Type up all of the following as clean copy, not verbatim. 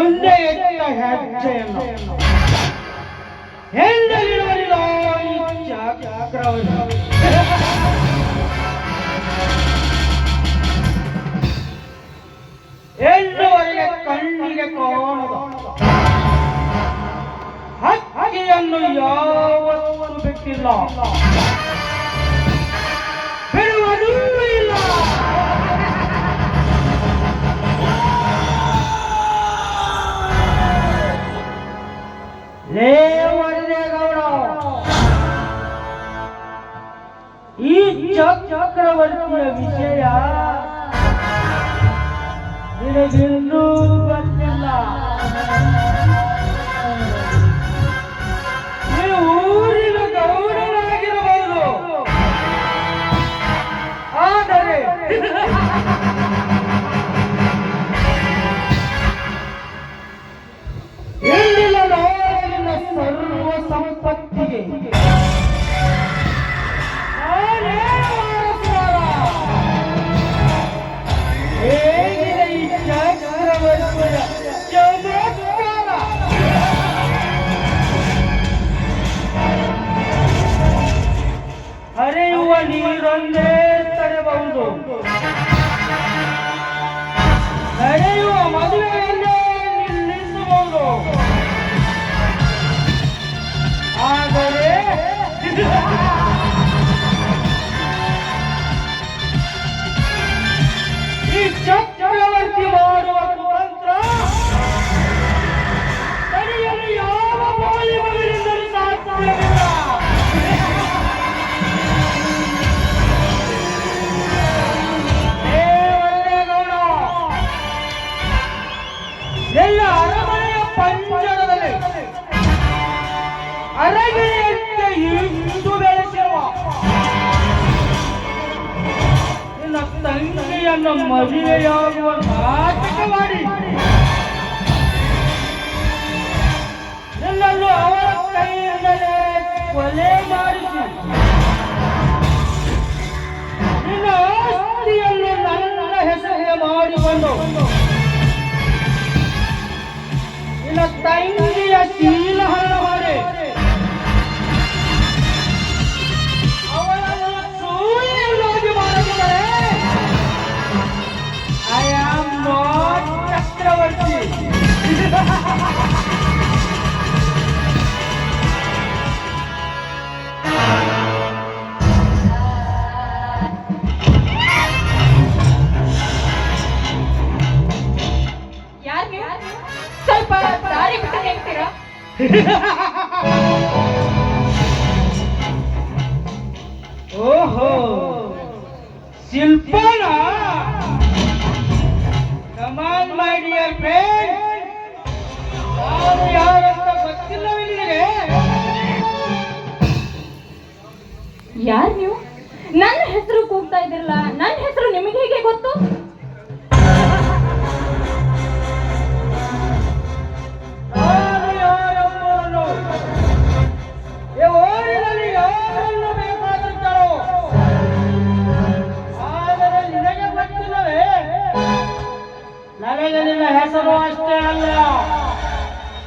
ಮುಂದೆ ಇಟ್ಟ ಹೆಜ್ಜೆಯನ್ನು ಹೆಂಡಲಿಡುವರಿಲ್ಲ ಈ ಚಕ್ರವನ್ನು. ಎನ್ನುವರಿಗೆ ಕಣ್ಣಿಗೆ ಕಾಣದ ಹಕ್ಕಿಯನ್ನು ಯಾವತ್ತೂ ಬಿಟ್ಟಿಲ್ಲ, ಬಿಡುವುದೂ ಇಲ್ಲ. ಲೇವರದೇಗೌಡ, ಈ ಚಕ್ರವರ್ತಿಯ ವಿಷಯ ನಿನಗಿನ್ನೂ ಗೊತ್ತಿಲ್ಲ. ನೀವು ಊರಿನ ಗೌರವರಾಗಿರಬಹುದು, ಆದರೆ ಇಲ್ಲಿನ ನಾಡಿನ ಸರ್ವ ಸಂಪತ್ತಿಗೆ ನಾನೇ ವಾರಸುದಾರ. ಹೇಗಿದೆ ಈ ಚಕ್ರವರ್ತಿಯ ಚಮತ್ಕಾರ? ಹರಿಯುವ ನೀರನ್ನೇ ತಡೆಯಬಹುದು, ನಡೆಯುವ ಮದುವೆಯನ್ನೇ ನಿಲ್ಲಿಸಬಹುದು, ಆದರೆ ಈ ಚಕ್ರವರ್ತಿ ಮಾಡುವ ಕುತಂತ್ರ ತಡೆಯಲು ಯಾವ ಬಾಲಿ ಮಗನಿಂದಲೂ ಸಾಧ್ಯವಿಲ್ಲ. ಎಲ್ಲ ಅರಮನೆಯ ಪಂಜರದಲ್ಲಿ ಅರಗಿಣಿಯಂತೆ ಇಂದು ಬೆಳೆಸಿರುವ ನಿನ್ನ ತಂಗಿಯನ್ನು ಮದುವೆಯಾಗುವ ನಾಟಕ ಮಾಡಿ ನಿನ್ನನ್ನು ಅವರ ಕೈಯಿಂದಲೇ ಕೊಲೆ ಮಾಡಿಸಿ ನಿನ್ನ ಆಸ್ತಿಯನ್ನು ನನ್ನ ಹೆಸರಿಗೆ ಮಾಡಿಕೊಂಡು ನಿನ್ನ ತಂಗಿಯ ಶೀಲ ಹರಣ ಮಾಡಿ ಅವಳನ್ನು ಸೂರ್ಯನಾಗಿ ಮಾಡುತ್ತಾರೆ. ಐ ಆಮ್ ನಾಟ್ ಚಕ್ರವರ್ತಿ. ಸ್ವಲ್ಪ ದಾರಿ ಬಿಟ್ಟು ಹೇಳ್ತೀರಾ? ಓಹೋ, ಶಿಲ್ಪನ. Come on, my dear friend. ನಾನು ಯಾರಂತ ಗೊತ್ತಿಲ್ಲವೇ ನಿನಗೆ? ಯಾರು ನೀವು? ನನ್ನ ಹೆಸರು ಕೂಗ್ತಾ ಇದ್ದಿರಲ್ಲ, ನನ್ನ ಹೆಸರು ನಿಮಗೆ ಹೇಗೆ ಗೊತ್ತು? ನನಗೆ ನಿನ್ನ ಹೆಸರು ಅಷ್ಟೇ ಅಲ್ಲ,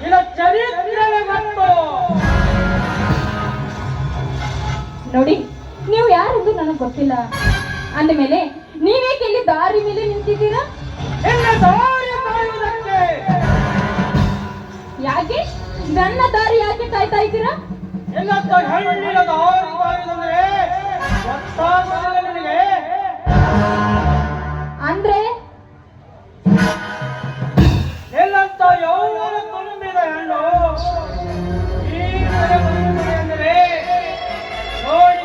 ನಿನ್ನ ಚರಿತ್ರೆ ಗೊತ್ತು. ನೋಡಿ, ನೀವು ಯಾರೆಂದು ನನಗೆ ಗೊತ್ತಿಲ್ಲ ಅಂದಮೇಲೆ ನೀವೇಕೆ ಇಲ್ಲಿ ದಾರಿ ಮೇಲೆ ನಿಂತಿದ್ದೀರಾ? ನಿನ್ನ ದಾರಿ ಕಾಯುವುದಕ್ಕೆ. ಯಾಕೆ ನನ್ನ ದಾರಿ ಯಾಕೆ ಕಾಯ್ತಾ ಇದ್ದೀರಾ? ನಿನ್ನಂತ ಹೆಣ್ಣಿನ ದಾರಿ ಕಾಯುವುದಂದ್ರೆ ಗೊತ್ತಾಗುವುದಿಲ್ಲ ನಿನಗೆ? ಅಂದ್ರೆ ನಿನ್ನಂತ ಯೌವನ ತುಂಬಿದ ಹೆಣ್ಣು ಈ ಕಡೆ ಬರುತ್ತದೆ ಅಂದರೆ ನೋಡಿ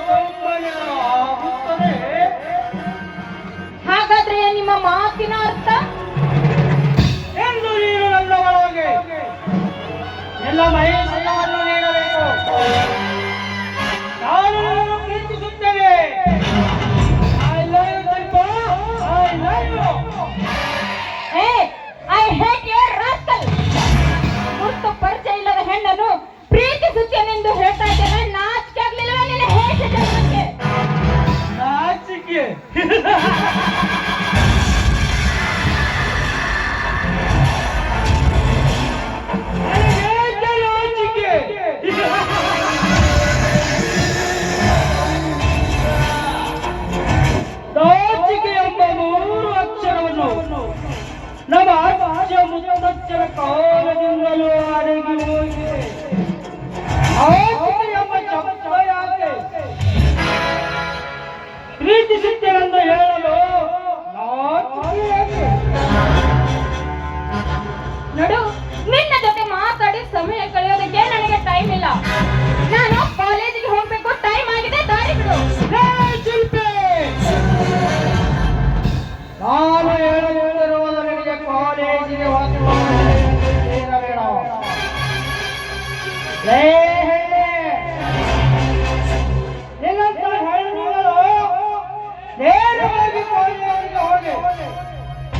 ಆಗುತ್ತದೆ. ಹಾಗಾದ್ರೆ ನಿಮ್ಮ ಮಾತಿನ ಅರ್ಥ ಎಂದು ನೀನು ನನ್ನ ಒಳಗೆ ಎಲ್ಲ ಮಹೇಶವನ್ನು ನೀಡಬೇಕು. ನಾನು ನಿನ್ನನ್ನು ಪ್ರೀತಿಸುತ್ತೇನೆ. I love you, Dilpa. I love you. Hey, I hate your rascal. ಗುರುತು ಪರಿಚಯ ಇಲ್ಲದ ಹೆಣ್ಣನ್ನು ಪ್ರೀತಿಸುತ್ತೇನೆಂದು ಹೇಳ್ತಾ ಇದ್ದೇನೆ. ನಾಚಿಕೆ ಆಗ್ಲಿಲ್ಲವೇ ನಿನ್ನ ಹೇಗೆ ಜನ್ಮಕ್ಕೆ? ನಾಚಿಕೆ? ನೋಡು, ನಿನ್ನ ಜೊತೆ ಮಾತಾಡಿ ಸಮಯ ಕಳೆಯೋದಕ್ಕೆ ನನಗೆ ಟೈಮ್ ಇಲ್ಲ. ನಾನು ಕಾಲೇಜಿಗೆ ಹೋಗ್ಬೇಕು, ಟೈಮ್ ಆಗಿದೆ, ದಾರಿ ಬಿಡು. ಹೇ ಶಿಲ್ಪಿ, ನಾನು ಹೇಳುತ್ತಿರುವುದು ನಿನಗೆ ಕಾಲೇಜಿಗೆ ಸೇರಬೇಡ. ಲೇ ಹೆಣ್ಣೆ, ನಿನ್ನಂತ ಹೆಣ್ಣುಗಳು ನೇರವಾಗಿ ಕಾಲೇಜಿಗೆ ಹೋಗಿ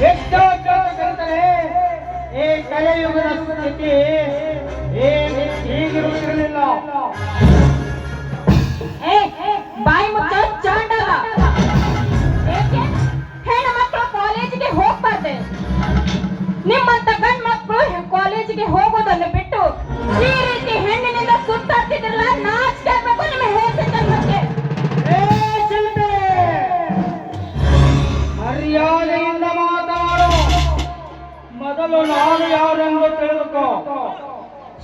ವಿದ್ಯಾಭ್ಯಾಸ ಕಲಿತರೆ ಈ ಕಲಿಯುಗದ ಸ್ಥಿತಿ ಹೀಗಿರುತ್ತಿರಲಿಲ್ಲ. ಬಾಯಿ ಮುಚ್ಚ ಚಾಂಡಾಲ. ಏಕೆ ಹೆಣ್ಣು ಮಕ್ಕಳು ಕಾಲೇಜಿಗೆ ಹೋಗ್ಬಾರ್ದೆ? ನಿಮ್ಮಂತ ಗಂಡ್ ಮಕ್ಕಳು ಕಾಲೇಜಿಗೆ ಹೋಗೋದನ್ನು ಬಿಟ್ಟು ಈ ರೀತಿ ಹೆಣ್ಣಿನಿಂದ ಸುತ್ತಾಡ್ತಿದ್ರಲ್ಲ, ನಾಚಿಕೆ ಆಗ್ಬೇಕು ನಿಮ್ಮ ಹೆಸರು ಜನ್ಮಕ್ಕೆ. ಮರ್ಯಾದೆಯಿಂದ ಮಾತಾಡು. ಮೊದಲು ನಾನು ಯಾರೆಂದು ತಿಳಿದುಕೋ.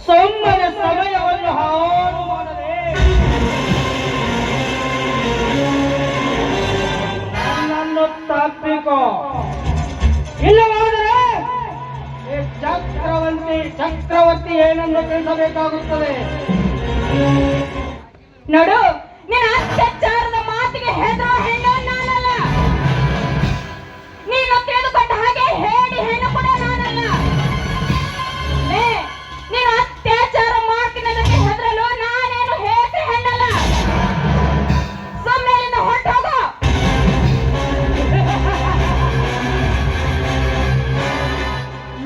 ಸುಮ್ಮನೆ ಸಮಯವನ್ನು ಹಾಳು ಮಾಡದೆ ನನ್ನನ್ನು ತಪ್ಪಿಕೋ. ಇಲ್ಲವಾದರೆ ಈ ಚಕ್ರವರ್ತಿ ಏನೆಂದು ತಿಳಿಸಬೇಕಾಗುತ್ತದೆ. ನೋಡು, ನಿನ್ನ ಅತ್ಯಾಚಾರದ ಮಾತಿಗೆ ಹೆದರೋ ಹೆಣ್ಣು ನಾನಲ್ಲ. ನೀನು ತಿಳಿದುಕೊಂಡ ಹಾಗೆ ಹೇಳಿ ಹೆಣ್ಣು ಕೂಡ ನಾನಲ್ಲ. ನೀನು ಅತ್ಯಾಚಾರ ಮಾಡ್ತೀನದಕ್ಕೆ ಹೆದರಲು ನಾನೇನು ಹೇಸಿ ಹೆಣ್ಣಲ್ಲ. ಸುಮ್ಮನೆ ಇಲ್ಲಿಂದ ಹೊರಟು ಹೋಗು.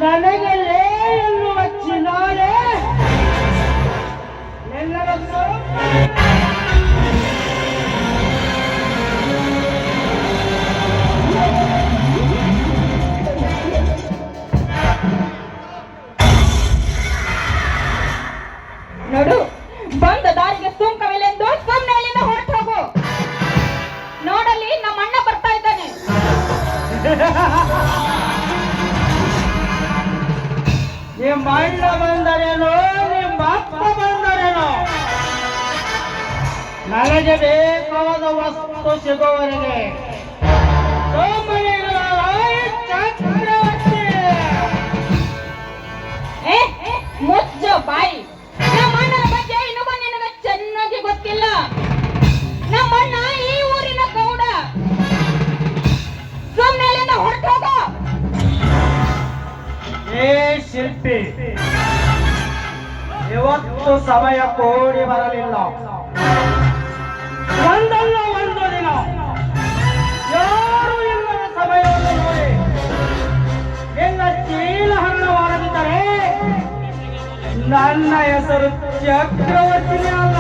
ನನಗೆ ಲೇ ಎನ್ನುವ ಚಿನಾರೆ ಎಲ್ಲರನ್ನು ನೋಡು, ಬಂದ ದಾರಿಗೆ ಸುಂಕವಿಲ್ಲೆಂದು ಸುಮ್ಮನೆ ಇಲ್ಲಿಂದ ಹೊರಟು ಹೋಗು. ನೋಡಲ್ಲಿ ನಮ್ಮ ಅಣ್ಣ ಬರ್ತಾ ಇದ್ದಾನೆ. ನಿಮ್ಮ ಅಣ್ಣ ಬಂದರೇನೋ, ನಿಮ್ಮ ಅಪ್ಪ ಬಂದರೇನೋ, ನನಗೆ ಬೇಕಾದ ವಸ್ತು ಸಿಗುವವರೆಗೆ ಚಕ್ರವರ್ತಿ. ಮುಚ್ಚ ಬಾಯಿ. ನಮ್ಮ ಅಣ್ಣನ ಬಗ್ಗೆ ಇನ್ನೊಬ್ಬ ನಿನಗೆ ಚೆನ್ನಾಗಿ ಗೊತ್ತಿಲ್ಲ. ನಮ್ಮ ಅಣ್ಣ ಈ ಊರಿನ ಗೌಡ. ಸುಮ್ಮನೆ ಇಲ್ಲಿಂದ ಹೊರಟು ಹೋಗು. ಏ ಶಿಲ್ಪಿ, ಇವತ್ತು ಸಮಯ ಕೂಡಿ ಬರಲಿಲ್ಲ. ಒಂದಲ್ಲ ಒಂದು ದಿನ ಯಾರು ಇಲ್ಲದ ಸಮಯವನ್ನು ನೋಡಿ ಎಲ್ಲ ಚೀಲ ಹಣ್ಣು ಹೊರದಿದ್ದರೆ ನನ್ನ ಹೆಸರು ಚಕ್ರವರ್ತಿನೇ ಅಲ್ಲ.